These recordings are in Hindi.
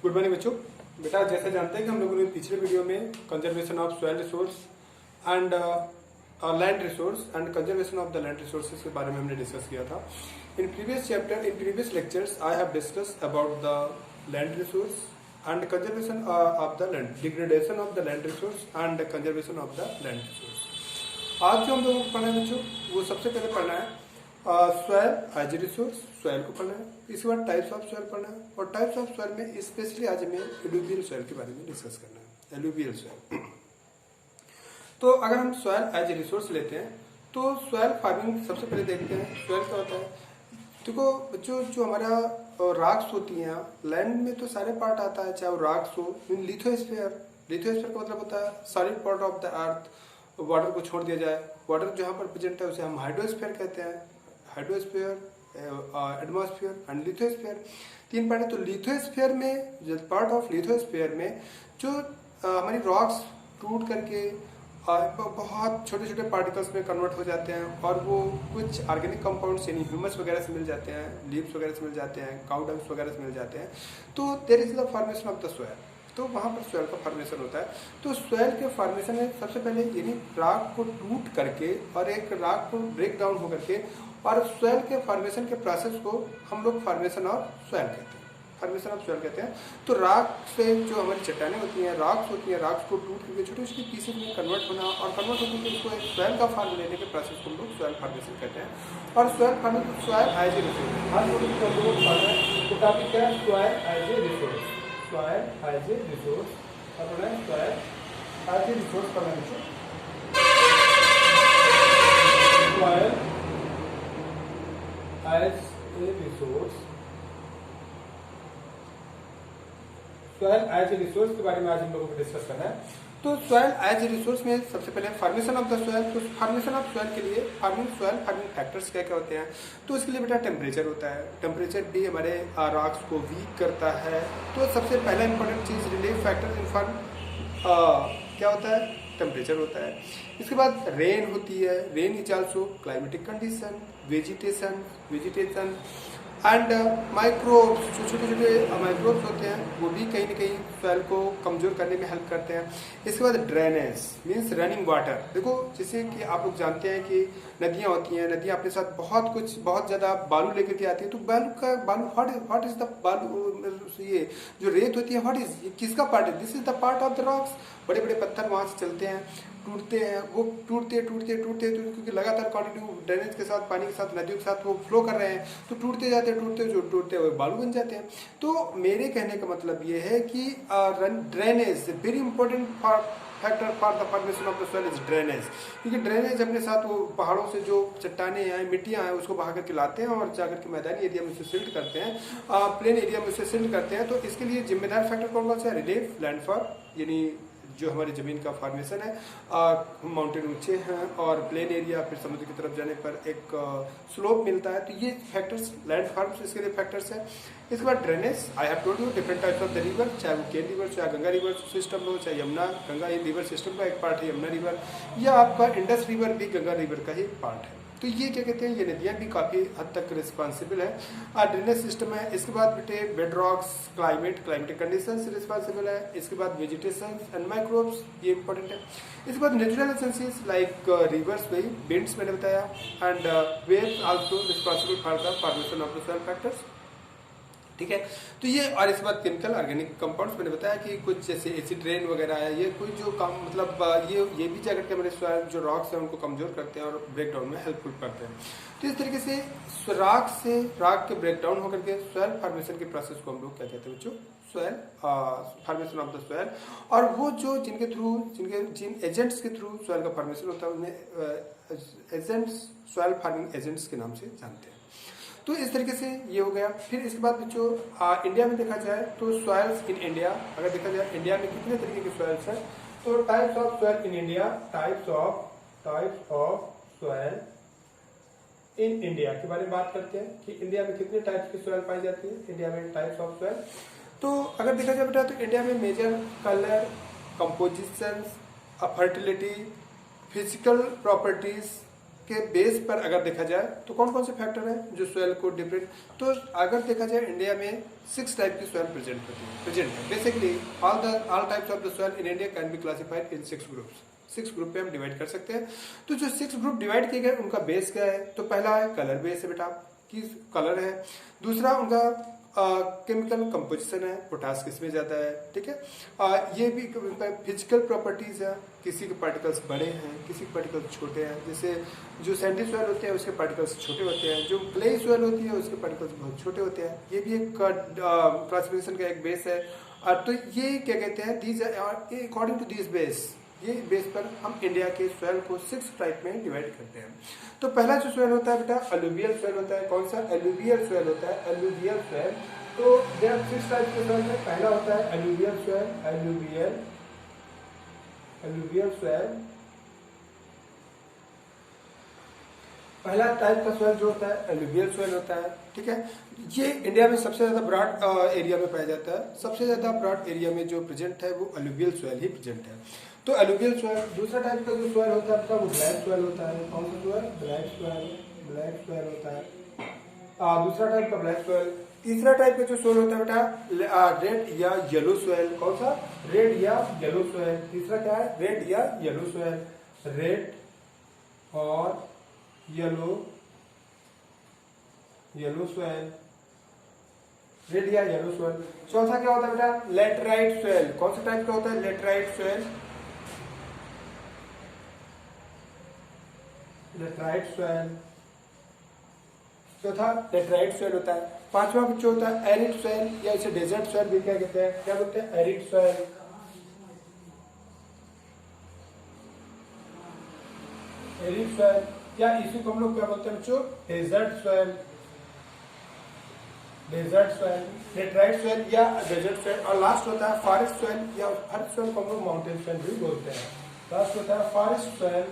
गुड मॉर्निंग बच्चों। बेटा जैसे जानते हैं कि हम लोगों ने पिछले वीडियो में conservation of soil resource and land resource and conservation of the land resources के बारे में हमने डिस्कस किया था। In previous lectures I have discuss about the land resource and conservation of the land, degradation of the land resource and conservation of the land resource. आज जो हम लोगों को पढ़ना है बच्चों, वो सबसे पहले पढ़ना है soil as a resource, soil को पढ़ना है। इसके बाद टाइप्स ऑफ सॉइल पढ़ना है और टाइप्स ऑफ सॉइल में स्पेशली आज हमें एलुवियल सॉइल के बारे में डिस्कस करना है। Alluvial soil. तो अगर हम सॉइल एज ए रिसोर्स लेते हैं तो सॉइल फार्मिंग सबसे पहले देखते हैं। सॉइल क्या होता है? देखो बच्चों, जो हमारा रॉक्स होती हैं, लैंड में तो सारे पार्ट आता है, चाहे वो रॉक्स हो, लिथोस्फीयर। लिथोस्फीयर का मतलब होता है solid part of the earth. Water को छोड़ दिया जाए, वाटर जहाँ पर प्रेजेंट है उसे हम हाइड्रोस्फीयर कहते हैं। हाइड्रोस्फीयर, एटमॉस्फेयर एंड लिथोस्फीयर, तीन पार्ट है। तो लिथोस्फीयर में, पार्ट ऑफ लिथोस्फीयर में जो हमारी रॉक्स टूट करके बहुत छोटे छोटे पार्टिकल्स में कन्वर्ट हो जाते हैं और वो कुछ ऑर्गेनिक कंपाउंड्स यानी ह्यूमस वगैरह से मिल जाते हैं, लीव्स वगैरह से मिल जाते हैं, काउ डंग्स वगैरह से मिल जाते हैं। तो there is the formation of the soil. तो वहाँ पर सॉइल का फॉर्मेशन होता है। तो सॉइल के फॉर्मेशन में सबसे पहले यानी रॉक को टूट करके और एक रॉक को ब्रेक डाउन होकर के और सॉइल के फॉर्मेशन के प्रोसेस को हम लोग फॉर्मेशन ऑफ सॉइल कहते हैं। फॉर्मेशन ऑफ सॉइल कहते हैं। तो रॉक से जो हमारी चट्टानें होती हैं, रॉक्स होती हैं, रॉक्स को टूट करके छोटे छोटे पीसेस में कन्वर्ट होना और कन्वर्ट होकर के उसको एक सॉइल का फॉर्म लेने के प्रोसेस को हम लोग सॉइल फॉर्मेशन कहते हैं। और soil formation, soil as a resource, हर तो टॉपिक क्या है? Soil as a resource. Soil as a resource अपना सॉइल एज ए रिसोर्स पढ़ना है। Soil as a resource, soil as a resource के बारे में आज हम लोगों को डिस्कस करना है। तो सॉइल एज ए रिसोर्स में सबसे पहले फॉर्मेशन ऑफ द सॉइल। तो फॉर्मेशन ऑफ सॉइल के लिए सॉइल फार्मिंग फैक्टर्स क्या क्या होते हैं? तो इसके लिए बेटा टेम्परेचर होता है। टेम्परेचर भी हमारे रॉक्स को वीक करता है। तो सबसे पहला इंपॉर्टेंट चीज रिलीफ फैक्टर इन फॉर्म क्या होता है? टेम्परेचर होता है। इसके बाद रेन होती है। Rain is also climatic condition, vegetation and microbes, जो छोटे छोटे माइक्रोब्स होते हैं वो भी कहीं ना कहीं सॉइल को कमजोर करने में हेल्प करते हैं। इसके बाद ड्रेनेज मीन्स रनिंग वाटर। देखो जैसे कि आप लोग जानते हैं कि नदियां होती हैं, नदियां अपने साथ बहुत ज्यादा बालू लेकर के आती है। तो बालू व्हाट इज द बालू, ये जो रेत होती है व्हाट इज, किसका पार्ट है? This is the part of the rocks. बड़े बड़े पत्थर वहां से चलते हैं, टूटते हैं, वो टूटते क्योंकि लगातार कंटिन्यू ड्रेनेज के साथ, पानी के साथ, नदियों के साथ वो फ्लो कर रहे हैं, तो टूटते जाते हैं, वो बालू बन जाते हैं। तो मेरे कहने का मतलब ये है कि drainage very important factor for the formation of the soil is drainage. क्योंकि ड्रेनेज अपने साथ वो पहाड़ों से जो चट्टाने आए, मिट्टियां आए, उसको बहा करके लाते हैं और जाकर के मैदानी एरिया में उसे सिल्ट करते हैं, प्लेन एरिया में उसे सिल्ट करते हैं। तो इसके लिए जिम्मेदार फैक्टर कौन सा है? रिलीफ, लैंडफॉल, यानी जो हमारी जमीन का फॉर्मेशन है, माउंटेन ऊंचे हैं और प्लेन एरिया, फिर समुद्र की तरफ जाने पर एक स्लोप मिलता है। तो ये फैक्टर्स, लैंड फॉर्म्स, इसके लिए फैक्टर्स है। इसके बाद drainage, I have told you different types of the river, चाहे वो केन रिवर, चाहे गंगा रिवर सिस्टम हो, चाहे यमुना, गंगा ये रिवर सिस्टम का एक पार्ट है यमुना रिवर, या आपका इंडस रिवर भी गंगा रिवर का ही पार्ट है। तो ये क्या कहते हैं, ये नदियां भी काफी हद तक रिस्पॉन्सिबल है। ड्रेनेज सिस्टम है। इसके बाद बेटे bed rocks, climatic conditions responsible है। इसके बाद वेजिटेशन एंड माइक्रोब्स, ये इंपॉर्टेंट है। इसके बाद नेचुरल एसेंसीज लाइक रिवर्स, वही विंड्स मैंने बताया, and waves also responsible for the formation of the soil factors. ठीक है। तो ये, और इसके बाद केमिकल ऑर्गेनिक कंपाउंड्स मैंने बताया कि कुछ जैसे एसिड रेन वगैरह है, ये कोई जो काम मतलब ये भी जाकर के हमारे सॉइल जो रॉक्स हैं उनको कमजोर करते हैं और ब्रेक डाउन में हेल्पफुल करते हैं। तो इस तरीके से रॉक के ब्रेक डाउन होकर के सॉइल फॉर्मेशन के प्रोसेस को हम लोग क्या कहते हैं बच्चों? Soil formation of the soil. और वो जो जिन एजेंट्स के थ्रू सॉइल का फॉर्मेशन होता है उन्हें एजेंट्स, सॉइल फार्मिंग एजेंट्स के नाम से जानते हैं। तो इस तरीके से ये हो गया। फिर इसके बाद बच्चों इंडिया में देखा जाए तो सॉइल्स इन इंडिया, अगर देखा जाए इंडिया में कितने तरीके के सॉइल्स हैं, तो types of soil in India, types of soil in India के बारे में बात करते हैं कि इंडिया में कितने टाइप्स की सॉइल पाई जाती है। इंडिया में टाइप्स ऑफ सॉइल, तो अगर देखा जाए बेटा तो इंडिया में major colour, composition, fertility, physical properties के बेस पर अगर देखा जाए तो कौन कौन से फैक्टर हैं जो सॉइल को डिफरेंट, तो अगर देखा जाए इंडिया में 6 टाइप की सॉइल प्रेजेंट है। Basically all types of the soil in India can be classified in 6 groups. 6 group पे हम डिवाइड कर सकते हैं। तो जो 6 ग्रुप डिवाइड किए गए उनका बेस क्या है, तो पहला है कलर बेस है बेटा, कि कलर है। दूसरा उनका केमिकल कंपोजिशन है, पोटास किसमें ज्यादा है, ठीक है। ये भी फिजिकल प्रॉपर्टीज है, किसी के पार्टिकल्स बड़े हैं, किसी के पार्टिकल्स छोटे हैं। जैसे जो सैंडी सॉइल होते हैं उसके पार्टिकल्स छोटे होते हैं, जो क्ले सॉइल होती है उसके पार्टिकल्स बहुत छोटे होते हैं। ये भी एक क्लासिफिकेशन का एक बेस है। तो ये क्या कहते हैं, these according to this base, ये बेस पर हम इंडिया के सॉइल को 6 टाइप में डिवाइड करते हैं। तो पहला जो सॉइल होता है बेटा अलुवियल सॉइल होता है। कौन सा, अलुवियल सॉइल होता है, अलुवियल सॉइल। तो देयर 6 टाइप के सॉइल में पहला होता है अलुवियल सॉइल, अलुवियल सॉइल। पहला टाइप का सॉइल जो होता है अलुवियल सॉइल होता है, ठीक है। ये इंडिया में सबसे ज्यादा ब्रॉड एरिया में पाया जाता है। सबसे ज्यादा ब्रॉड एरिया में जो प्रेजेंट है वो अलुवियल सॉइल ही प्रेजेंट है। तो अलुवियल सॉइल। दूसरा टाइप का जो सॉइल होता है वो ब्लैक सॉइल होता है। कौन सा सॉइल, ब्लैक सॉइल होता है। दूसरा टाइप का ब्लैक सॉइल। तीसरा टाइप का जो सॉइल होता है बेटा रेड या येलो सॉइल। कौन सा, रेड या येलो सॉइल। तीसरा क्या है, रेड या येलो सॉइल, रेड और येलो सॉइल, रेड या येलो सॉइल। चौथा क्या होता है बेटा, लेटराइट सॉइल। कौन सा टाइप का होता है, लेटराइट सॉइल, लेटराइट सॉइल। चौथा लेटराइट सॉइल होता है। पांचवा जो होता है एरिड सॉइल, या इसे डेजर्ट सॉइल भी क्या कहते हैं, क्या बोलते हैं, एरिड सॉइल। एरिड सॉइल या इसी को हम लोग क्या बोलते हैं बच्चों, desert soil, desert soil, laterite soil या डेजर्ट सॉइल। और लास्ट होता है फॉरेस्ट सॉइल, या हर सॉइल को हम लोग माउंटेन सॉइल भी बोलते हैं। लास्ट होता है फॉरेस्ट सॉइल,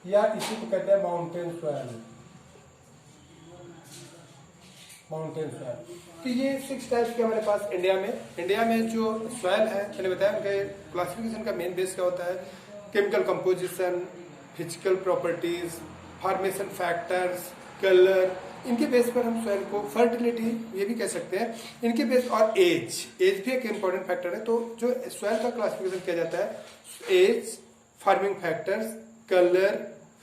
या इसी को कहते हैं माउंटेन सॉइल, माउंटेन सॉइल। तो ये 6 टाइप्स के हमारे पास इंडिया में जो सॉइल है, मैंने बताया उनके क्लासिफिकेशन का मेन बेस क्या होता है, chemical composition, physical properties, formation factors, colour. इनके बेस पर हम सॉइल को, फर्टिलिटी ये भी कह सकते हैं इनके बेस, और एज भी एक इंपॉर्टेंट फैक्टर है। तो जो सॉइल का क्लासिफिकेशन किया जाता है, age, farming factors, colour,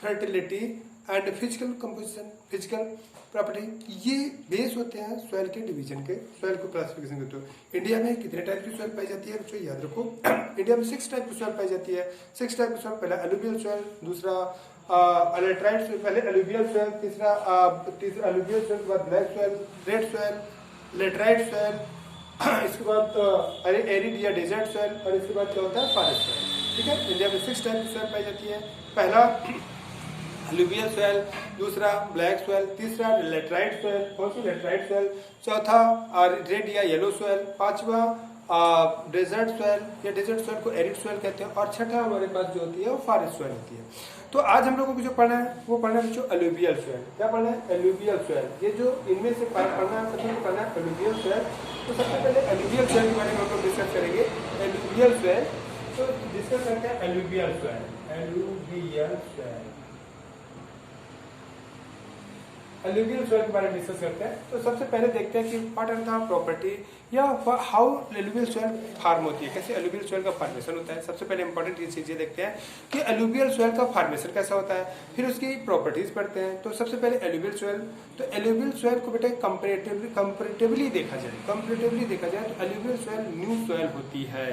fertility and physical composition, physical property, ये बेस होते हैं सॉइल के डिवीजन के, सॉइल को क्लासिफिकेशन करते हो। इंडिया में कितने टाइप की सॉइल पाई जाती है बच्चों, याद रखो। इंडिया में 6 टाइप की सॉइल पाई जाती है। 6 टाइप की सॉइल, पहला अलुवियल सॉइल, दूसरा लेटराइट सॉइल, पहले अलुवियल सॉइल, तीसरा अलुवियल सॉइल के बाद black soil, red soil, laterite soil, इसके बाद एरिड या डेजर्ट सॉइल, और इसके बाद क्या होता है, फॉरेस्ट सॉइल, ठीक है। इंडिया में 6 टाइप की सॉइल पाई जाती है। पहला अलुवियल सॉइल, दूसरा ब्लैक सॉइल, तीसरा लेटराइट सॉइल, कौन सी, लेटराइट सॉइल, चौथा रेड या येलो सॉइल, पांचवा डेजर्ट सॉइल या डेजर्ट सॉइल को एरिड सॉइल कहते हैं, और छठा हमारे पास जो होती है वो फॉरेस्ट सॉइल होती है। तो आज हम लोगों को जो पढ़ना है वो पढ़ना है जो अलुवियल सॉइल। क्या पढ़ना है, अलुवियल सॉइल। ये जो इनमें से पढ़ना है, सबसे पढ़ना है अलुवियल सॉइल। तो सबसे पहले अलुवियल सॉइल के बारे में हम लोग डिस्कस करेंगे। अलुवियल सॉइल, तो डिस्कस करते हैं alluvial soil, alluvial soil, alluvial soil के बारे में डिस्कस करते हैं। तो सबसे पहले देखते हैं कि व्हाट आर द प्रॉपर्टी या हाउ अलुवियल सॉइल फार्म होती है, कैसे अलुवियल सॉइल का फॉर्मेशन होता है। सबसे पहले इंपॉर्टेंट ये चीजें देखते हैं कि अलुवियल सॉइल का फॉर्मेशन कैसा होता है, फिर उसकी प्रॉपर्टीज पढ़ते हैं। तो सबसे पहले अलुवियल सॉइल, तो अलुवियल सॉइल को बेटा कंपेरेटिवली देखा जाए तो अलुवियल सॉइल न्यू सॉइल होती है।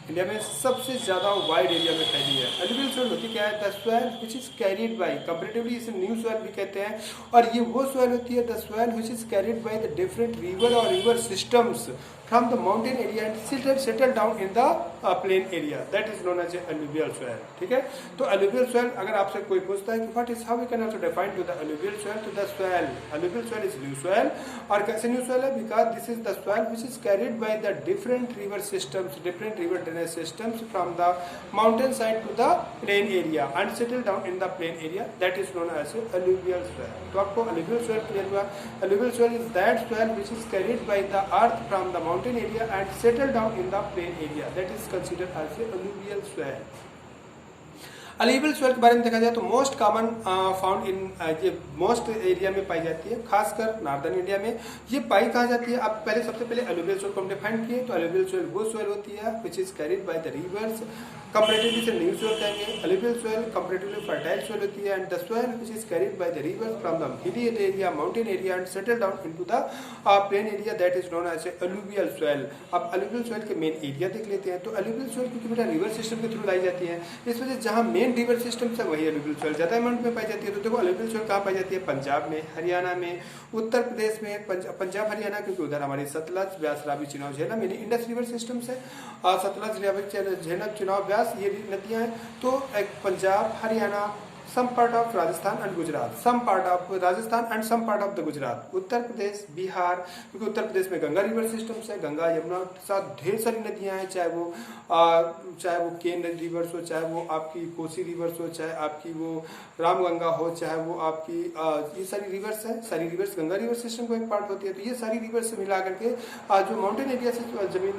इंडिया में सबसे ज्यादा वाइड एरिया में फैली है। अलुवियल सॉइल होती क्या है, the soil which is carried by, comparatively इसे न्यू सॉइल भी कहते हैं। और ये वो सॉइल होती है, the soil which is carried by the different river और river systems from the mountain area and settle down in the plain area, that is known as alluvial soil, ठीक है। तो अलुवियल सॉइल, अगर आपसे कोई पूछता है कि what is, how we can also define to the alluvial soil, तो the soil, alluvial soil is new soil. और कैसे न्यू सॉइल है, because this is the soil which is carried by the different river systems, different river drainage systems from the mountain side to the plain area and settle down in the plain area, that is known as alluvial soil. तो आपको alluvial soil clear हुआ। alluvial soil is that soil which is carried by the earth from the mountain area and settle down in the plain area, that is considered as a alluvial soil. Alluvial soil के बारे में देखा जाए तो मोस्ट कॉमन फाउंड इन ये मोस्ट एरिया में पाई जाती है, खासकर नॉर्दर्न इंडिया में। ये पाई कहाँ जाती है? अब पहले सबसे पहले अलुवियल सॉइल को हम डिफाइन किए, तो अलुवियल सॉइल वो सॉइल होती है which is carried by the rivers, comparatively से न्यू सॉइल कहेंगे। Alluvial soil comparatively fertile soil होती है, and the soil which is carried by the rivers from the hilly area, mountain area and settle down into the plain area, that is known as alluvial soil. अब अलुवियल सॉइल के मेन एरिया देख लेते हैं। तो अलुवियल सॉइल क्योंकि बेटा रिवर सिस्टम के थ्रू लाई जाती है, इस वजह से जहां मेन रिवर सिस्टम से वही अलुवियल सॉइल ज्यादा अमाउंट में पाई जाती है। तो देखो अलुवियल सॉइल कहाँ पाई जाती है? पंजाब में, हरियाणा में, उत्तर प्रदेश में। पंजाब हरियाणा क्योंकि उधर हमारी सतलज, व्यास, रावी, चेनाब, झेलम यानी इंडस रिवर सिस्टम से सतलज, रावी, झेलम, चेनाब, व्यास ये नदियां हैं। तो Punjab, Haryana, some part of Rajasthan and Gujarat, some part of Rajasthan and some part of the Gujarat, उत्तर प्रदेश, बिहार, क्योंकि उत्तर प्रदेश में गंगा रिवर सिस्टम से गंगा यमुना के साथ ढेर सारी नदियां हैं, चाहे वो केन रिवर्स हो, चाहे वो आपकी कोसी रिवर्स हो, चाहे आपकी वो रामगंगा हो, चाहे वो आपकी ये सारी रिवर्स है, सारी रिवर्स गंगा रिवर सिस्टम को एक पार्ट होती है। तो ये सारी रिवर्स से मिला करके जो माउंटेन एरिया से जमीन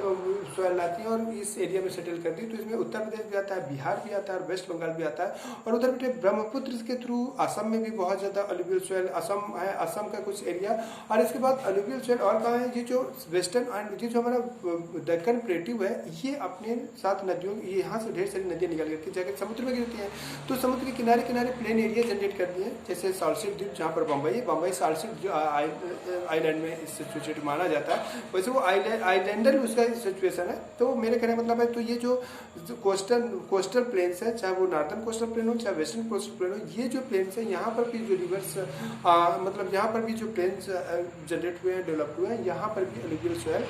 सॉइल लाती है और इस एरिया में सेटल करती है। तो इसमें उत्तर प्रदेश भी आता है, बिहार भी आता है और वेस्ट बंगाल भी आता है। और उधर बेटे ब्रह्मपुत्र के थ्रू असम में भी बहुत ज्यादा अलुवियल सॉइल, असम है, असम का कुछ एरिया। और इसके बाद अलुवियल सॉइल और कहाँ है? ये जो वेस्टर्न एंड ये जो हमारा डेक्कन प्लेट्यू है, ये अपने साथ नदियों, यहाँ से ढेर सारी नदियां निकल करके जाकर समुद्र में गिरती हैं। तो समुद्र के किनारे किनारे प्लेन एरिया जनरेट करती है, जैसे साल्सेट द्वीप जहाँ पर बम्बई साल्सेट आइलैंड में सिचुएटेड माना जाता है, वैसे वो आइलैंडर उसका सिचुएशन है। तो मेरे कहने का मतलब है, तो ये जो कोस्टल प्लेन्स है, चाहे वो नॉर्दर्न कोस्टल प्लेन हो चाहे वेस्टर्न कोस्टल प्लेन हो, ये जो प्लेन्स है यहाँ पर भी जो रिवर्स मतलब यहाँ पर भी जो प्लेन्स जनरेट हुए हैं, डेवलप हुए हैं, यहाँ पर भी अलुवियल सॉइल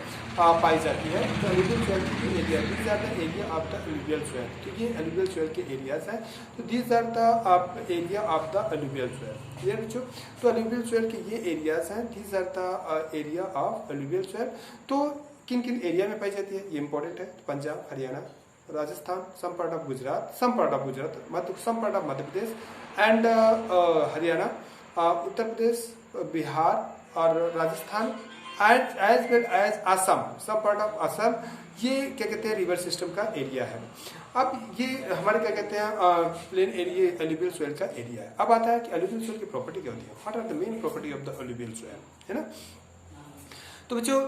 पाई जाती है। तो अलुवियल सॉइल की area, these are the area of the alluvial soil. तो ये अलुवियल सॉइल के एरियाज हैं। तो these are the area of the alluvial soil. Clear बच्चों? तो अलुवियल सॉइल के ये एरियाज हैं, these are the area of alluvial soil. तो किन किन एरिया में पाई जाती है ये इंपॉर्टेंट है। Punjab, Haryana, Rajasthan, some part of Gujarat, some part of Madhya Pradesh and Haryana, Uttar Pradesh, Bihar और Rajasthan and as well as Assam, सब पार्ट ऑफ असम। ये क्या कहते हैं? रिवर सिस्टम का एरिया है। अब ये हमारे क्या कहते हैं? प्लेन एरिया अलुवियल सॉइल का एरिया है। अब आता है कि अलुवियल सॉइल की प्रॉपर्टी क्या होती है, what are the main property of the alluvial soil, है ना? तो बच्चों